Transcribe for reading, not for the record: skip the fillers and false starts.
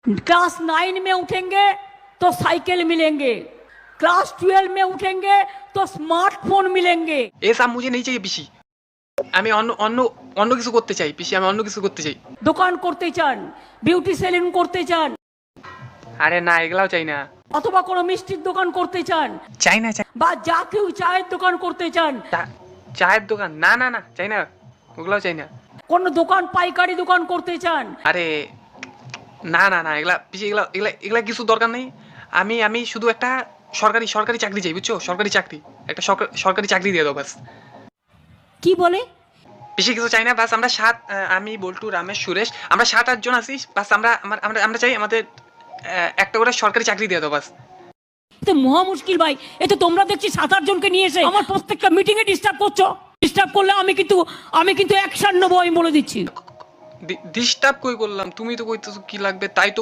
Class 9 में उठेंगे तो साइकिल मिलेंगे, क्लास 12 में उठेंगे तो स्मार्टफोन मिलेंगे। ये सब मुझे नहीं चाहिए পিসি। আমি অন্য অন্য অন্য কিছু করতে চাই পিসি, আমি অন্য কিছু করতে চাই। দোকান করতে চান, বিউটি সেলুন করতে চান, আরে না এগুলাও চাই না। অথবা কোনো মিষ্টির দোকান করতে চান, চাই না চাই বা যা কেউ চায়ের দোকান করতে চান, চায়ের দোকান না না না চাই না, ওগুলাও চাই না। কোন দোকান পাইকারি দোকান করতে চান। আরে না না না এগুলা পিসি, এগুলা এগুলা এগুলা কিছু দরকার নেই। আমি আমি শুধু একটা সরকারি সরকারি চাকরি চাই, বুঝছো? সরকারি চাকরি, একটা সরকারি চাকরি দিয়ে দাও বাস। কি বলে? বেশি কিছু চাই না, বাস আমরা আমি বল্টু, রামেশ, সুরেশ, আমরা 7-8 জন আছি, বাস আমরা আমরা আমরা চাই আমাদের একটা করে সরকারি চাকরি দিয়ে দাও বাস। তো মহা মুশকিল ভাই, এ তো তোমরা দেখছি 7-8 জনকে নিয়ে এসে আমার প্রত্যেকটা মিটিং এ ডিস্টার্ব করছো। ডিস্টার্ব করলে আমি কিন্তু অ্যাকশন নেবো, আমি বলে দিচ্ছি। ডিস্টার্ব কই করলাম? তুমি তো কইতেছো কি লাগবে তাই তো